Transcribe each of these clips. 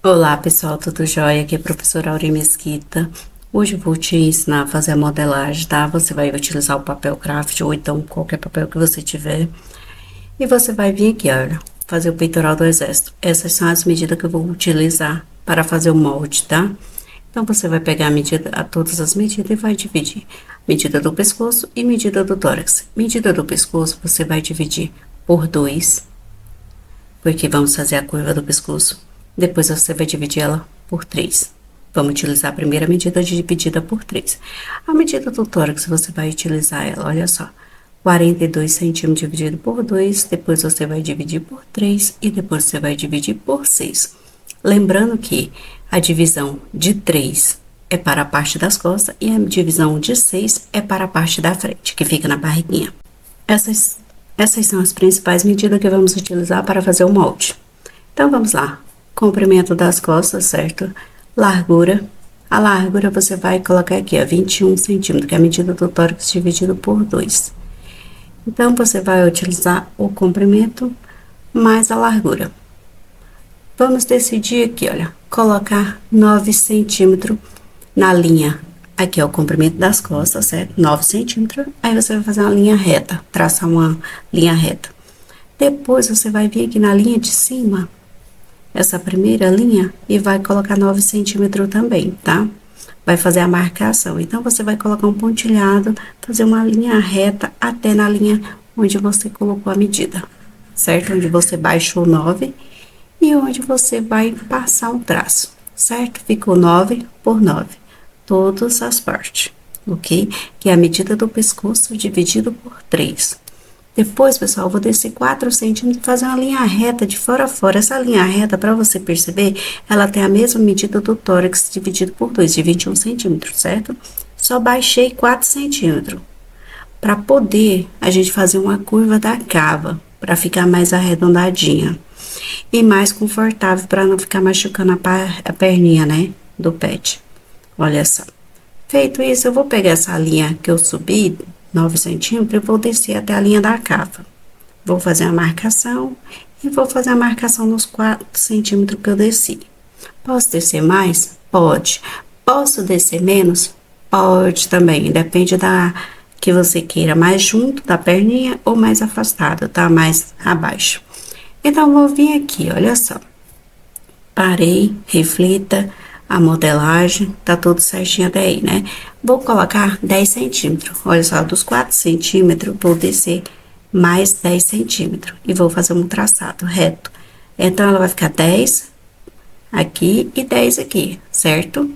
Olá pessoal, tudo jóia? Aqui é a professora Aurim Mesquita. Hoje eu vou te ensinar a fazer a modelagem, tá? Você vai utilizar o papel craft ou então qualquer papel que você tiver. E você vai vir aqui, olha, fazer o peitoral do exército. Essas são as medidas que eu vou utilizar para fazer o molde, tá? Então você vai pegar todas as medidas e vai dividir. Medida do pescoço e medida do tórax. Medida do pescoço você vai dividir por 2, porque vamos fazer a curva do pescoço. Depois você vai dividir ela por 3. Vamos utilizar a primeira medida dividida por 3. A medida do tórax, você vai utilizar ela, olha só. 42 centímetros dividido por 2, depois você vai dividir por 3 e depois você vai dividir por 6. Lembrando que a divisão de 3 é para a parte das costas e a divisão de 6 é para a parte da frente, que fica na barriguinha. Essas são as principais medidas que vamos utilizar para fazer o molde. Então, vamos lá. Comprimento das costas, certo? Largura. A largura você vai colocar aqui, ó, 21 centímetros, que é a medida do tórax dividido por 2. Então, você vai utilizar o comprimento mais a largura. Vamos decidir aqui, olha, colocar 9 centímetros na linha. Aqui é o comprimento das costas, certo? 9 centímetros. Aí você vai fazer uma linha reta, traçar uma linha reta. Depois você vai vir aqui na linha de cima, essa primeira linha, e vai colocar 9 centímetros também, tá? Vai fazer a marcação. Então, você vai colocar um pontilhado, fazer uma linha reta até na linha onde você colocou a medida, certo? Onde você baixou 9 e onde você vai passar um traço, certo? Ficou 9 por 9, todas as partes, ok? Que é a medida do pescoço dividido por 3. Depois, pessoal, eu vou descer 4 centímetros e fazer uma linha reta de fora a fora. Essa linha reta, para você perceber, ela tem a mesma medida do tórax dividido por 2, de 21 centímetros, certo? Só baixei 4 centímetros. Para poder a gente fazer uma curva da cava, para ficar mais arredondadinha. E mais confortável, para não ficar machucando a perninha, né? Do pet. Olha só. Feito isso, eu vou pegar essa linha que eu subi, 9 centímetros, e vou descer até a linha da cava. Vou fazer a marcação e vou fazer a marcação nos 4 centímetros que eu desci. Posso descer mais? Pode. Posso descer menos? Pode também. Depende da que você queira, mais junto da perninha ou mais afastado, tá? Mais abaixo. Então, vou vir aqui, olha só. Parei, reflita a modelagem, tá tudo certinho até aí, né? Vou colocar 10 centímetros. Olha só, dos 4 centímetros, vou descer mais 10 centímetros. E vou fazer um traçado reto. Então, ela vai ficar 10 aqui e 10 aqui, certo?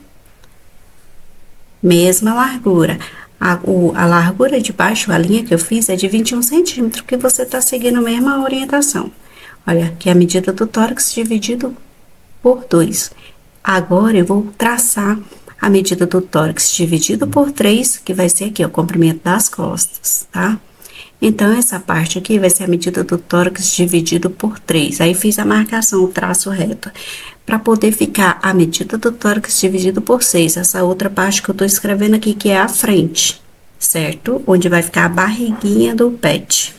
Mesma largura. A largura de baixo, a linha que eu fiz, é de 21 centímetros, que você tá seguindo a mesma orientação. Olha, aqui é a medida do tórax dividido por 2. Agora, eu vou traçar a medida do tórax dividido por 3, que vai ser aqui, o comprimento das costas, tá? Então, essa parte aqui vai ser a medida do tórax dividido por 3. Aí, fiz a marcação, o traço reto, para poder ficar a medida do tórax dividido por 6. Essa outra parte que eu tô escrevendo aqui, que é a frente, certo? Onde vai ficar a barriguinha do pet.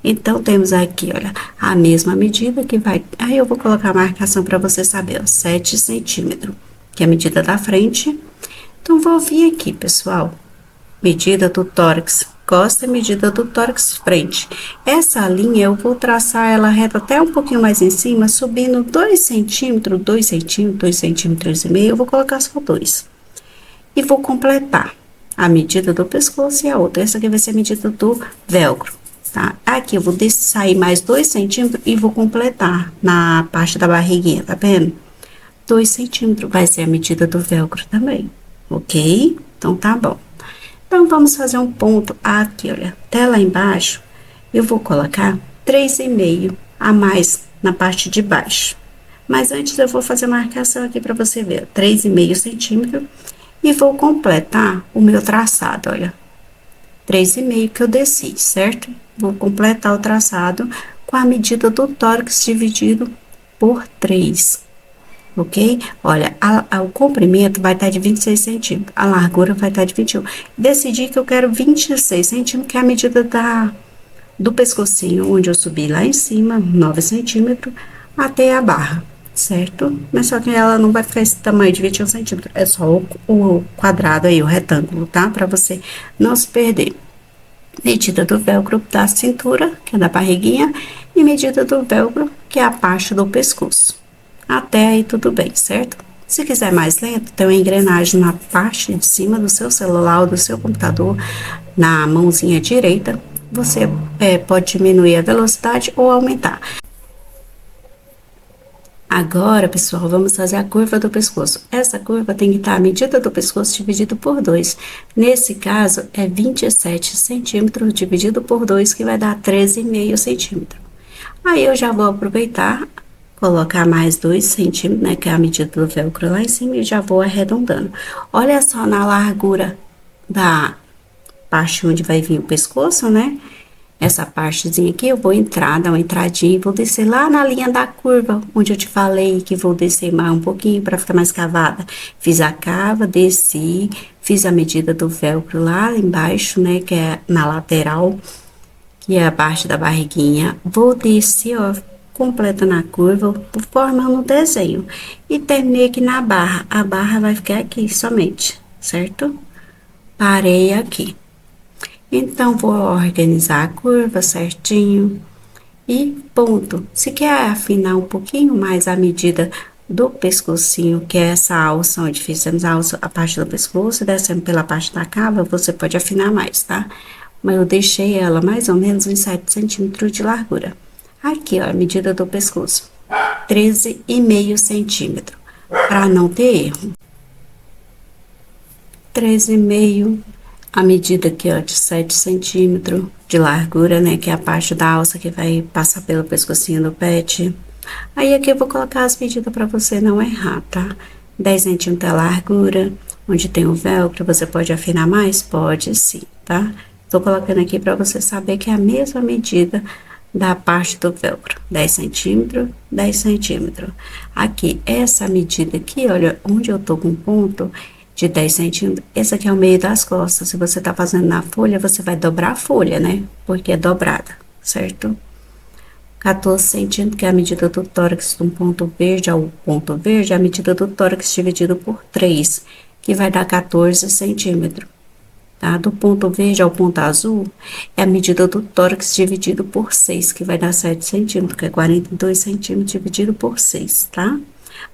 Então, temos aqui, olha, a mesma medida que vai... Aí, eu vou colocar a marcação para você saber, ó, 7 centímetros, que é a medida da frente. Então, vou vir aqui, pessoal, medida do tórax costa e medida do tórax frente. Essa linha, eu vou traçar ela reta até um pouquinho mais em cima, subindo 2 centímetros, 2 centímetros, 2 centímetros e meio, eu vou colocar só 2. E vou completar a medida do pescoço e a outra. Essa aqui vai ser a medida do velcro. Tá? Aqui eu vou sair mais 2 centímetros e vou completar na parte da barriguinha, tá vendo? 2 centímetros vai ser a medida do velcro também, ok? Então, tá bom. Então, vamos fazer um ponto aqui, olha, até lá embaixo, eu vou colocar 3,5 a mais na parte de baixo. Mas antes eu vou fazer a marcação aqui pra você ver, 3,5 centímetros, e vou completar o meu traçado, olha. 3,5 que eu desci, certo? Vou completar o traçado com a medida do tórax dividido por 3, ok? Olha, o comprimento vai estar de 26 centímetros, a largura vai estar de 21. Decidi que eu quero 26 centímetros, que é a medida do pescocinho, onde eu subi lá em cima, 9 centímetros, até a barra, certo? Mas só que ela não vai ficar esse tamanho de 21 centímetros, é só o quadrado aí, o retângulo, tá? Pra você não se perder. Medida do velcro da cintura, que é da barriguinha, e medida do velcro, que é a parte do pescoço. Até aí tudo bem, certo? Se quiser mais lento, tem uma engrenagem na parte de cima do seu celular ou do seu computador, na mãozinha direita. Você pode diminuir a velocidade ou aumentar. Agora, pessoal, vamos fazer a curva do pescoço. Essa curva tem que estar a medida do pescoço dividido por 2. Nesse caso, é 27 centímetros dividido por 2, que vai dar 13,5 centímetros. Aí, eu já vou aproveitar, colocar mais 2 centímetros, né, que é a medida do velcro lá em cima, e já vou arredondando. Olha só na largura da parte onde vai vir o pescoço, né? Essa partezinha aqui, eu vou entrar, dar uma entradinha e vou descer lá na linha da curva, onde eu te falei que vou descer mais um pouquinho para ficar mais cavada. Fiz a cava, desci, fiz a medida do velcro lá embaixo, né, que é na lateral, que é a parte da barriguinha. Vou descer, ó, completando a curva, formando o desenho. E terminei aqui na barra. A barra vai ficar aqui somente, certo? Parei aqui. Então, vou organizar a curva certinho e ponto. Se quer afinar um pouquinho mais a medida do pescocinho, que é essa alça, onde fizemos a alça, a parte do pescoço, descendo pela parte da cava, você pode afinar mais, tá? Mas eu deixei ela mais ou menos uns 7 centímetros de largura. Aqui, ó, a medida do pescoço, 13,5 centímetros, para não ter erro. 13,5. A medida aqui, ó, de 7 centímetros de largura, né, que é a parte da alça que vai passar pelo pescocinho do pet. Aí, aqui eu vou colocar as medidas para você não errar, tá? 10 centímetros a largura, onde tem o velcro, você pode afinar mais? Pode sim, tá? Tô colocando aqui para você saber que é a mesma medida da parte do velcro. 10 centímetros, 10 centímetros. Aqui, essa medida aqui, olha, onde eu tô com ponto de 10 centímetros, esse aqui é o meio das costas. Se você tá fazendo na folha, você vai dobrar a folha, né? Porque é dobrada, certo? 14 centímetros, que é a medida do tórax do ponto verde ao ponto verde, é a medida do tórax dividido por 3, que vai dar 14 centímetros. Tá? Do ponto verde ao ponto azul, é a medida do tórax dividido por 6, que vai dar 7 centímetros, que é 42 centímetros dividido por 6, tá?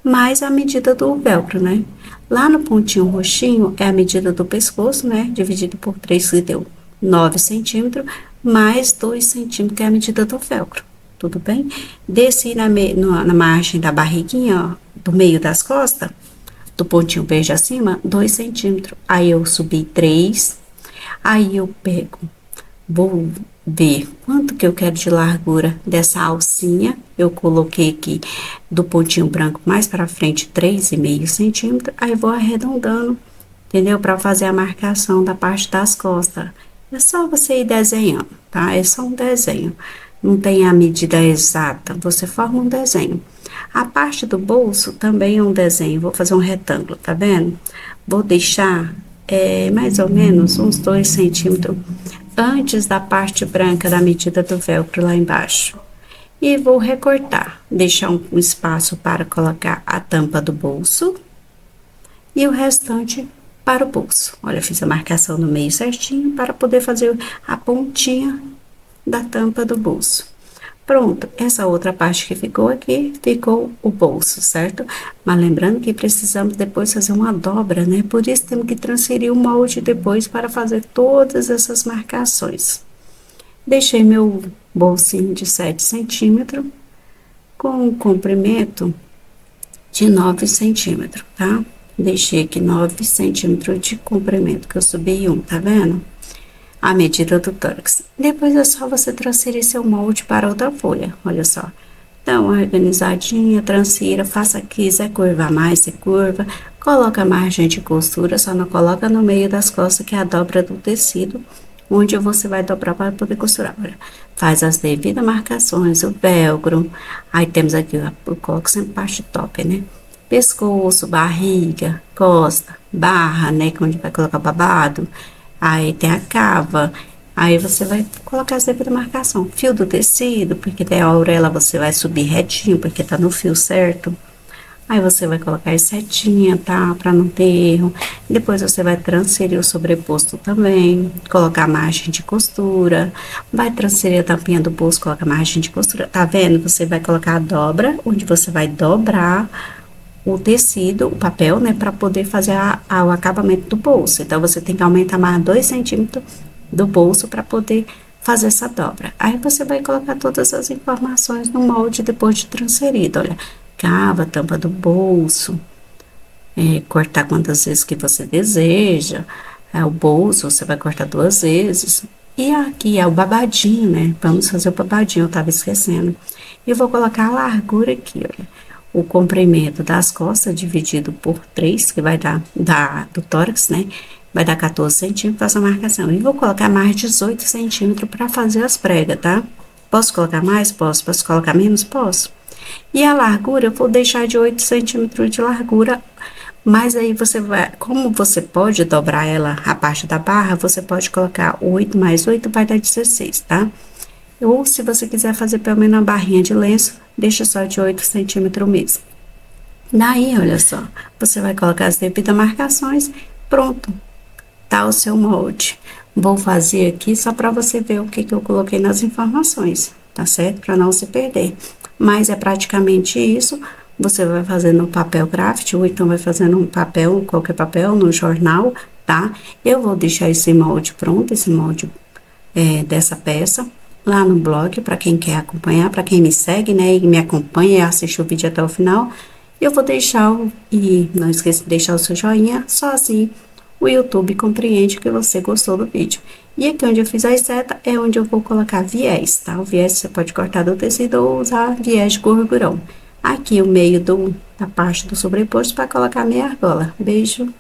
Mais a medida do velcro, né? Lá no pontinho roxinho é a medida do pescoço, né? Dividido por 3, que deu 9 centímetros, mais 2 centímetros, que é a medida do velcro. Tudo bem? Desci na margem da barriguinha, ó, do meio das costas, do pontinho verde acima, 2 centímetros. Aí eu subi 3, aí eu pego, vou ver quanto que eu quero de largura dessa alcinha. Eu coloquei aqui do pontinho branco mais para frente 3,5 centímetros. Aí vou arredondando, entendeu? Para fazer a marcação da parte das costas. É só você ir desenhando, tá? É só um desenho. Não tem a medida exata, você forma um desenho. A parte do bolso também é um desenho. Vou fazer um retângulo, tá vendo? Vou deixar mais ou menos uns 2 centímetros antes da parte branca da medida do velcro lá embaixo. E vou recortar, deixar um espaço para colocar a tampa do bolso e o restante para o bolso. Olha, fiz a marcação no meio certinho para poder fazer a pontinha da tampa do bolso. Pronto, essa outra parte que ficou aqui, ficou o bolso, certo? Mas lembrando que precisamos depois fazer uma dobra, né? Por isso temos que transferir o molde depois para fazer todas essas marcações. Deixei meu bolsinho de 7 centímetros com um comprimento de 9 centímetros, tá? Deixei aqui 9 centímetros de comprimento, que eu subi um, tá vendo? A medida do tórax. Depois é só você transferir seu molde para outra folha, olha só. Então, organizadinha, transfira, faça aqui, quiser curvar mais, você curva. Coloca a margem de costura, só não coloca no meio das costas, que é a dobra do tecido, onde você vai dobrar para poder costurar. Olha, faz as devidas marcações, o velcro. Aí temos aqui, ó, eu coloco sempre parte top, né? Pescoço, barriga, costa, barra, né? Que é onde vai colocar babado. Aí tem a cava, aí você vai colocar as devidas marcação. Fio do tecido, porque tem a orelha você vai subir retinho, porque tá no fio certo. Aí você vai colocar as setinhas, tá? Pra não ter erro. Depois você vai transferir o sobreposto também, colocar margem de costura, vai transferir a tampinha do bolso, colocar margem de costura. Tá vendo? Você vai colocar a dobra, onde você vai dobrar o tecido, o papel, né, para poder fazer o acabamento do bolso. Então, você tem que aumentar mais 2 centímetros do bolso para poder fazer essa dobra. Aí, você vai colocar todas as informações no molde depois de transferido, olha, cava, tampa do bolso, cortar quantas vezes que você deseja, o bolso você vai cortar 2 vezes. E aqui é o babadinho, né? Vamos fazer o babadinho, eu tava esquecendo. E eu vou colocar a largura aqui, olha. O comprimento das costas dividido por 3, que vai dar, do tórax, né? Vai dar 14 centímetros essa marcação. E vou colocar mais 18 centímetros para fazer as pregas, tá? Posso colocar mais? Posso. Posso colocar menos? Posso. E a largura, eu vou deixar de 8 centímetros de largura, mas aí você vai, como você pode dobrar ela, a parte da barra, você pode colocar 8 mais 8 vai dar 16, tá? Ou se você quiser fazer pelo menos uma barrinha de lenço, deixa só de 8 centímetros mesmo. Daí, olha só, você vai colocar as devidas marcações, pronto, tá o seu molde. Vou fazer aqui só para você ver o que que eu coloquei nas informações, tá certo? Para não se perder. Mas é praticamente isso. Você vai fazer no papel craft, ou então vai fazendo um papel, qualquer papel, no jornal, tá? Eu vou deixar esse molde pronto, esse molde dessa peça, lá no blog, para quem quer acompanhar, para quem me segue, né, e me acompanha e assiste o vídeo até o final. Eu vou deixar, e não esqueça de deixar o seu joinha, só assim o YouTube compreende que você gostou do vídeo. E aqui onde eu fiz a seta é onde eu vou colocar viés, tá? O viés você pode cortar do tecido ou usar viés de gorgurão. Aqui o meio da parte do sobreposto para colocar a meia argola. Beijo.